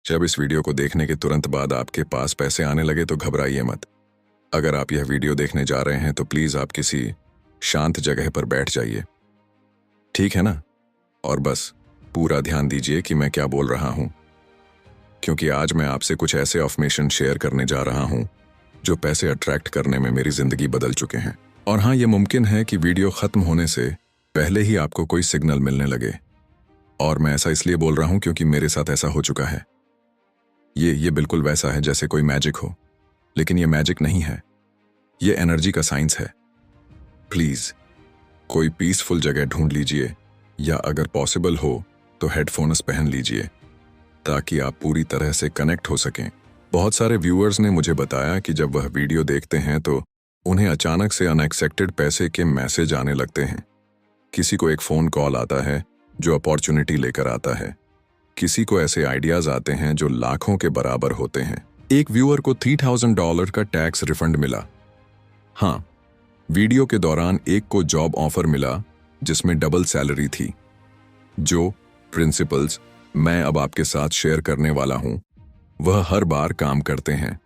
जब इस वीडियो को देखने के तुरंत बाद आपके पास पैसे आने लगे तो घबराइए मत। अगर आप यह वीडियो देखने जा रहे हैं तो प्लीज आप किसी शांत जगह पर बैठ जाइए, ठीक है ना? और बस पूरा ध्यान दीजिए कि मैं क्या बोल रहा हूं, क्योंकि आज मैं आपसे कुछ ऐसे अफर्मेशन शेयर करने जा रहा हूं जो पैसे अट्रैक्ट करने में मेरी जिंदगी बदल चुके हैं। और हाँ, ये मुमकिन है कि वीडियो खत्म होने से पहले ही आपको कोई सिग्नल मिलने लगे। और मैं ऐसा इसलिए बोल रहा हूं क्योंकि मेरे साथ ऐसा हो चुका है। ये बिल्कुल वैसा है जैसे कोई मैजिक हो, लेकिन ये मैजिक नहीं है, ये एनर्जी का साइंस है। प्लीज कोई पीसफुल जगह ढूंढ लीजिए, या अगर पॉसिबल हो तो हेडफोन्स पहन लीजिए ताकि आप पूरी तरह से कनेक्ट हो सकें। बहुत सारे व्यूअर्स ने मुझे बताया कि जब वह वीडियो देखते हैं तो उन्हें अचानक से अनएक्सपेक्टेड पैसे के मैसेज आने लगते हैं। किसी को एक फ़ोन कॉल आता है जो अपॉर्चुनिटी लेकर आता है, किसी को ऐसे आइडियाज आते हैं जो लाखों के बराबर होते हैं। एक व्यूअर को $3000 का टैक्स रिफंड मिला। हाँ, वीडियो के दौरान एक को जॉब ऑफर मिला जिसमें डबल सैलरी थी। जो प्रिंसिपल्स मैं अब आपके साथ शेयर करने वाला हूं वह हर बार काम करते हैं।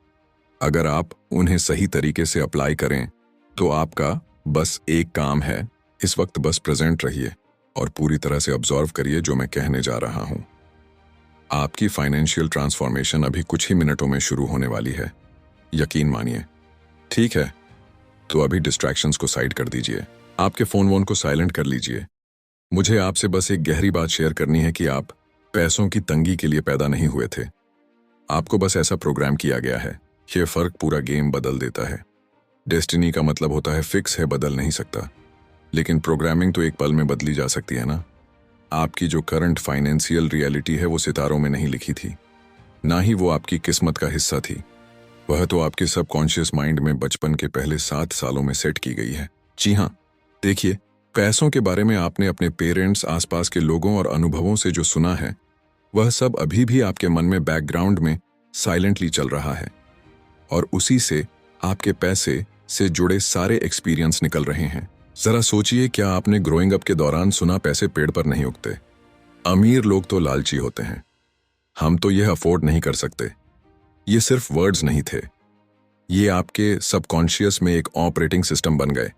अगर आप उन्हें सही तरीके से अप्लाई करें तो आपका बस एक काम है, इस वक्त बस प्रेजेंट रहिए और पूरी तरह से ऑब्जर्व करिए जो मैं कहने जा रहा हूं। आपकी फाइनेंशियल ट्रांसफॉर्मेशन अभी कुछ ही मिनटों में शुरू होने वाली है, यकीन मानिए। ठीक है, तो अभी डिस्ट्रैक्शंस को साइड कर दीजिए, आपके फोन वोन को साइलेंट कर लीजिए। मुझे आपसे बस एक गहरी बात शेयर करनी है कि आप पैसों की तंगी के लिए पैदा नहीं हुए थे। आपको बस ऐसा प्रोग्राम किया गया है। यह फर्क पूरा गेम बदल देता है। डेस्टिनी का मतलब होता है फिक्स है, बदल नहीं सकता, लेकिन प्रोग्रामिंग तो एक पल में बदली जा सकती है ना। आपकी जो करंट फाइनेंशियल रियलिटी है वो सितारों में नहीं लिखी थी, ना ही वो आपकी किस्मत का हिस्सा थी। वह तो आपके सबकॉन्शियस माइंड में बचपन के पहले 7 सालों में सेट की गई है। जी हाँ, देखिए, पैसों के बारे में आपने अपने पेरेंट्स, आसपास के लोगों और अनुभवों से जो सुना है वह सब अभी भी आपके मन में बैकग्राउंड में साइलेंटली चल रहा है, और उसी से आपके पैसे से जुड़े सारे एक्सपीरियंस निकल रहे हैं। जरा सोचिए, क्या आपने ग्रोइंग अप के दौरान सुना पैसे पेड़ पर नहीं उगते, अमीर लोग तो लालची होते हैं, हम तो यह अफोर्ड नहीं कर सकते। ये सिर्फ वर्ड्स नहीं थे, ये आपके सबकॉन्शियस में एक ऑपरेटिंग सिस्टम बन गए।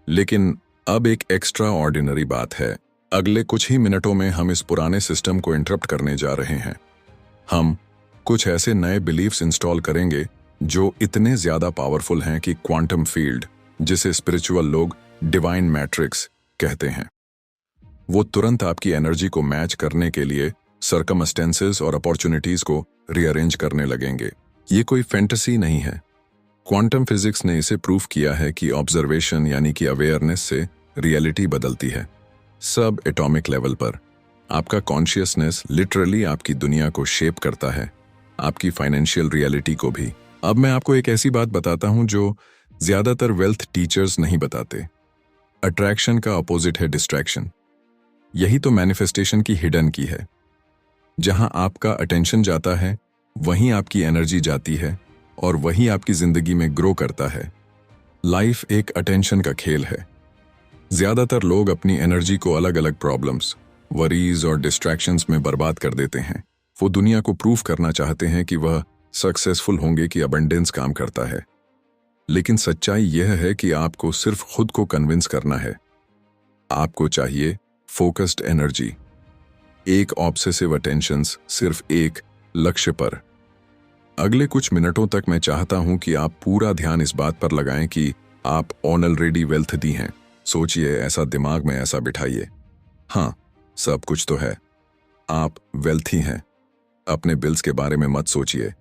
लेकिन अब एक एक्स्ट्रा ऑर्डिनरी बात है, अगले कुछ ही मिनटों में हम इस पुराने सिस्टम को इंटरप्ट करने जा रहे हैं। हम कुछ ऐसे नए बिलीफ्स इंस्टॉल करेंगे जो इतने ज्यादा पावरफुल हैं कि क्वांटम फील्ड, जिसे स्पिरिचुअल लोग डिवाइन मैट्रिक्स कहते हैं, वो तुरंत आपकी एनर्जी को मैच करने के लिए सर्कमस्टेंसेस और अपॉर्चुनिटीज को रीअरेंज करने लगेंगे। ये कोई फैंटेसी नहीं है। क्वांटम फिजिक्स ने इसे प्रूफ किया है कि ऑब्जर्वेशन यानी कि अवेयरनेस से रियलिटी बदलती है। सब एटॉमिक लेवल पर आपका कॉन्शियसनेस लिटरली आपकी दुनिया को शेप करता है, आपकी फाइनेंशियल रियलिटी को भी। अब मैं आपको एक ऐसी बात बताता हूं जो ज्यादातर वेल्थ टीचर्स नहीं बताते। अट्रैक्शन का अपोजिट है डिस्ट्रैक्शन। यही तो मैनिफेस्टेशन की हिडन की है। जहां आपका अटेंशन जाता है वहीं आपकी एनर्जी जाती है, और वही आपकी जिंदगी में ग्रो करता है। लाइफ एक अटेंशन का खेल है। ज्यादातर लोग अपनी एनर्जी को अलग अलग प्रॉब्लम्स, वरीज और डिस्ट्रैक्शंस में बर्बाद कर देते हैं। वो दुनिया को प्रूफ करना चाहते हैं कि वह सक्सेसफुल होंगे, कि अबंडेंस काम करता है। लेकिन सच्चाई यह है कि आपको सिर्फ खुद को कन्विंस करना है। आपको चाहिए फोकस्ड एनर्जी, एक ऑब्सेसिव अटेंशंस, सिर्फ एक लक्ष्य पर। अगले कुछ मिनटों तक मैं चाहता हूं कि आप पूरा ध्यान इस बात पर लगाएं कि आप ऑलरेडी वेल्थ दी हैं। सोचिए, ऐसा दिमाग में ऐसा बिठाइए, हाँ, सब कुछ तो है, आप वेल्थी हैं। अपने बिल्स के बारे में मत सोचिए,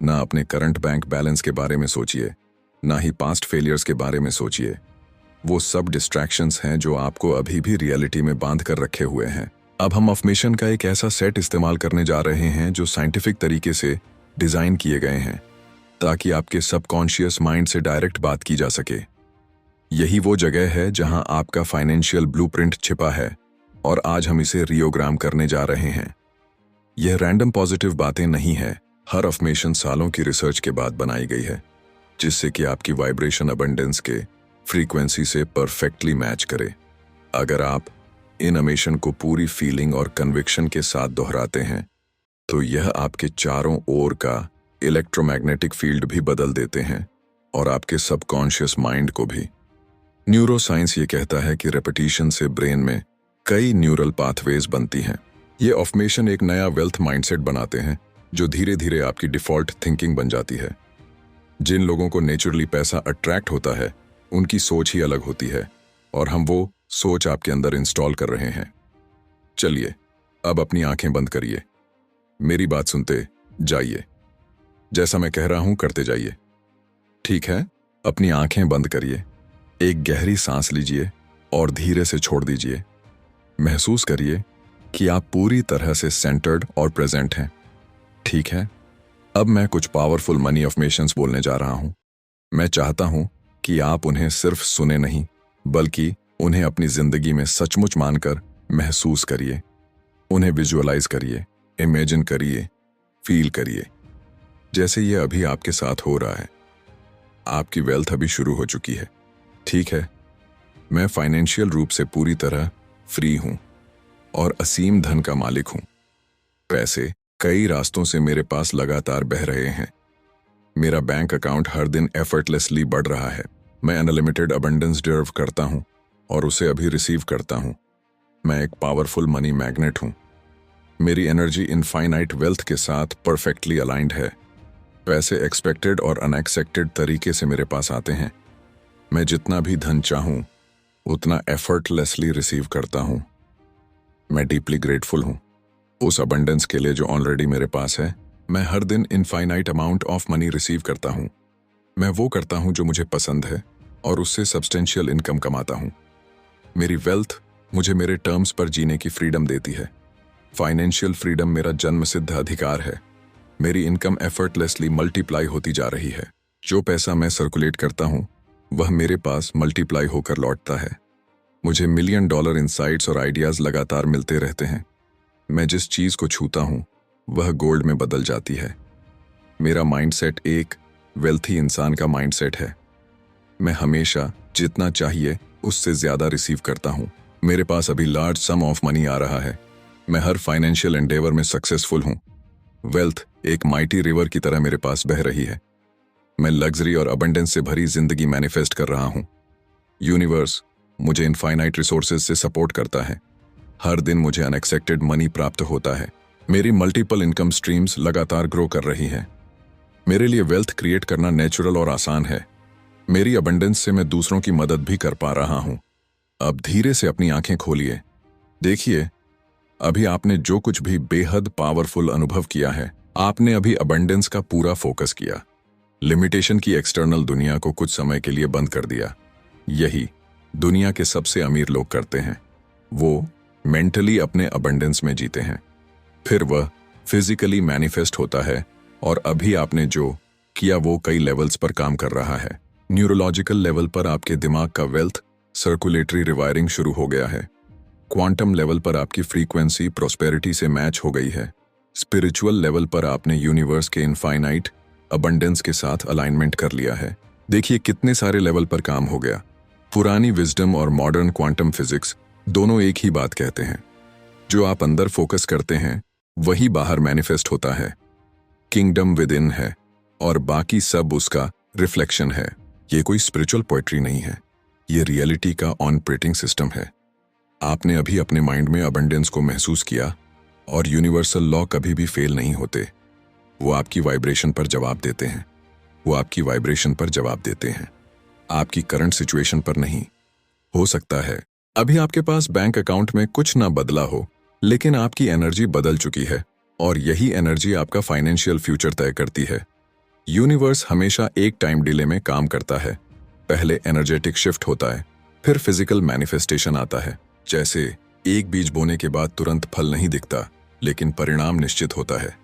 ना अपने करंट बैंक बैलेंस के बारे में सोचिए, ना ही पास्ट फेलियर्स के बारे में सोचिए। वो सब डिस्ट्रैक्शंस हैं जो आपको अभी भी रियलिटी में बांध कर रखे हुए हैं। अब हम अफर्मेशन का एक ऐसा सेट इस्तेमाल करने जा रहे हैं जो साइंटिफिक तरीके से डिजाइन किए गए हैं ताकि आपके सबकॉन्शियस माइंड से डायरेक्ट बात की जा सके। यही वो जगह है जहां आपका फाइनेंशियल ब्लूप्रिंट छिपा है, और आज हम इसे रियोग्राम करने जा रहे हैं। यह रैंडम पॉजिटिव बातें नहीं है। हर अफर्मेशन सालों की रिसर्च के बाद बनाई गई है, जिससे कि आपकी वाइब्रेशन अबंडेंस के फ्रीक्वेंसी से परफेक्टली मैच करे। अगर आप इन अफर्मेशन को पूरी फीलिंग और कन्विक्शन के साथ दोहराते हैं तो यह आपके चारों ओर का इलेक्ट्रोमैग्नेटिक फील्ड भी बदल देते हैं और आपके सबकॉन्शियस माइंड को भी। न्यूरोसाइंस ये कहता है कि रेपिटेशन से ब्रेन में कई न्यूरल पाथवेज बनती हैं। ये ऑफमेशन एक नया वेल्थ माइंडसेट बनाते हैं जो धीरे धीरे आपकी डिफॉल्ट थिंकिंग बन जाती है। जिन लोगों को नेचुरली पैसा अट्रैक्ट होता है उनकी सोच ही अलग होती है और हम वो सोच आपके अंदर इंस्टॉल कर रहे हैं। चलिए अब अपनी आंखें बंद करिए, मेरी बात सुनते जाइए। जैसा मैं कह रहा हूं करते जाइए। ठीक है, अपनी आंखें बंद करिए, एक गहरी सांस लीजिए और धीरे से छोड़ दीजिए। महसूस करिए कि आप पूरी तरह से सेंटर्ड और प्रेजेंट हैं। ठीक है, अब मैं कुछ पावरफुल मनी अफर्मेशंस बोलने जा रहा हूं। मैं चाहता हूं कि आप उन्हें सिर्फ सुने नहीं बल्कि उन्हें अपनी जिंदगी में सचमुच मानकर महसूस करिए। उन्हें विजुअलाइज करिए, इमेजिन करिए, फील करिए जैसे ये अभी आपके साथ हो रहा है। आपकी वेल्थ अभी शुरू हो चुकी है। ठीक है, मैं फाइनेंशियल रूप से पूरी तरह फ्री हूं और असीम धन का मालिक हूं। पैसे कई रास्तों से मेरे पास लगातार बह रहे हैं। मेरा बैंक अकाउंट हर दिन एफर्टलेसली बढ़ रहा है। मैं अनलिमिटेड अबंडेंस डिजर्व करता हूं और उसे अभी रिसीव करता हूं। मैं एक पावरफुल मनी मैग्नेट हूं। मेरी एनर्जी इनफाइनाइट वेल्थ के साथ परफेक्टली अलाइंड है। पैसे एक्सपेक्टेड और अनएक्सपेक्टेड तरीके से मेरे पास आते हैं। मैं जितना भी धन चाहूं उतना एफर्टलेसली रिसीव करता हूं। मैं डीपली ग्रेटफुल हूं उस अबंडेंस के लिए जो ऑलरेडी मेरे पास है। मैं हर दिन infinite amount of money receive करता हूं। मैं वो करता हूं जो मुझे पसंद है और उससे सब्सटेंशियल इनकम कमाता हूं। मेरी वेल्थ मुझे मेरे टर्म्स पर जीने की फ्रीडम देती है। फाइनेंशियल फ्रीडम मेरा जन्मसिद्ध अधिकार है। मेरी इनकम एफर्टलेसली मल्टीप्लाई होती जा रही है। जो पैसा मैं सर्कुलेट करता हूं वह मेरे पास मल्टीप्लाई होकर लौटता है। मुझे $1,000,000 डॉलर इंसाइट्स और आइडियाज लगातार मिलते रहते हैं। मैं जिस चीज को छूता हूं वह गोल्ड में बदल जाती है। मेरा माइंडसेट एक वेल्थी इंसान का माइंडसेट है। मैं हमेशा जितना चाहिए उससे ज्यादा रिसीव करता हूं। मेरे पास अभी लार्ज सम ऑफ मनी आ रहा है। मैं हर फाइनेंशियल एंडेवर में सक्सेसफुल हूं। वेल्थ एक माइटी रिवर की तरह मेरे पास बह रही है। मैं लग्जरी और अबंडेंस से भरी जिंदगी मैनिफेस्ट कर रहा हूं। यूनिवर्स मुझे इनफाइनाइट रिसोर्सेज से सपोर्ट करता है। हर दिन मुझे अनएक्सपेक्टेड मनी प्राप्त होता है। मेरी मल्टीपल इनकम स्ट्रीम्स लगातार ग्रो कर रही हैं। मेरे लिए वेल्थ क्रिएट करना नेचुरल और आसान है। मेरी अबंडेंस से मैं दूसरों की मदद भी कर पा रहा हूं। अब धीरे से अपनी आंखें खोलिए। देखिए, अभी आपने जो कुछ भी बेहद पावरफुल अनुभव किया है, आपने अभी अबंडेंस का पूरा फोकस किया। लिमिटेशन की एक्सटर्नल दुनिया को कुछ समय के लिए बंद कर दिया। यही दुनिया के सबसे अमीर लोग करते हैं। वो मेंटली अपने अबंडेंस में जीते हैं, फिर वह फिजिकली मैनिफेस्ट होता है। और अभी आपने जो किया वो कई लेवल्स पर काम कर रहा है। न्यूरोलॉजिकल लेवल पर आपके दिमाग का वेल्थ सर्कुलेटरी रिवायरिंग शुरू हो गया है। क्वांटम लेवल पर आपकी फ्रीक्वेंसी प्रोस्पेरिटी से मैच हो गई है। स्पिरिचुअल लेवल पर आपने यूनिवर्स के इनफाइनाइट अबंडेंस के साथ अलाइनमेंट कर लिया है। देखिए कितने सारे लेवल पर काम हो गया। पुरानी विजडम और मॉडर्न क्वांटम फिजिक्स दोनों एक ही बात कहते हैं। जो आप अंदर फोकस करते हैं वही बाहर मैनिफेस्ट होता है। किंगडम विद इन है और बाकी सब उसका रिफ्लेक्शन है। ये कोई स्पिरिचुअल पोएट्री नहीं है, ये रियलिटी का ऑपरेटिंग सिस्टम है। आपने अभी अपने माइंड में अबंडेंस को महसूस किया और यूनिवर्सल लॉ कभी भी फेल नहीं होते। वो आपकी वाइब्रेशन पर जवाब देते हैं। वो आपकी वाइब्रेशन पर जवाब देते हैं, आपकी करंट सिचुएशन पर नहीं। हो सकता है अभी आपके पास बैंक अकाउंट में कुछ ना बदला हो, लेकिन आपकी एनर्जी बदल चुकी है और यही एनर्जी आपका फाइनेंशियल फ्यूचर तय करती है। यूनिवर्स हमेशा एक टाइम डिले में काम करता है। पहले एनर्जेटिक शिफ्ट होता है, फिर फिजिकल मैनिफेस्टेशन आता है। जैसे एक बीज बोने के बाद तुरंत फल नहीं दिखता, लेकिन परिणाम निश्चित होता है।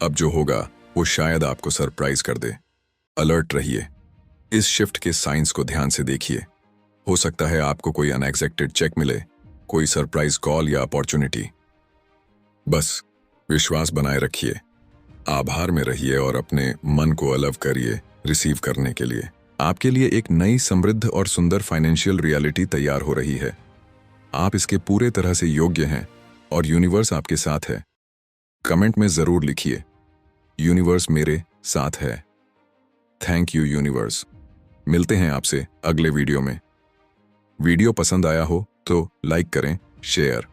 अब जो होगा वो शायद आपको सरप्राइज कर दे। अलर्ट रहिए, इस शिफ्ट के साइंस को ध्यान से देखिए। हो सकता है आपको कोई अनएक्सपेक्टेड चेक मिले, कोई सरप्राइज कॉल या अपॉर्चुनिटी। बस विश्वास बनाए रखिए, आभार में रहिए और अपने मन को अलव करिए रिसीव करने के लिए। आपके लिए एक नई समृद्ध और सुंदर फाइनेंशियल रियलिटी तैयार हो रही है। आप इसके पूरे तरह से योग्य हैं और यूनिवर्स आपके साथ है। कमेंट में जरूर लिखिए, यूनिवर्स मेरे साथ है। Thank you universe. मिलते हैं आपसे अगले वीडियो में। वीडियो पसंद आया हो तो लाइक करें, शेयर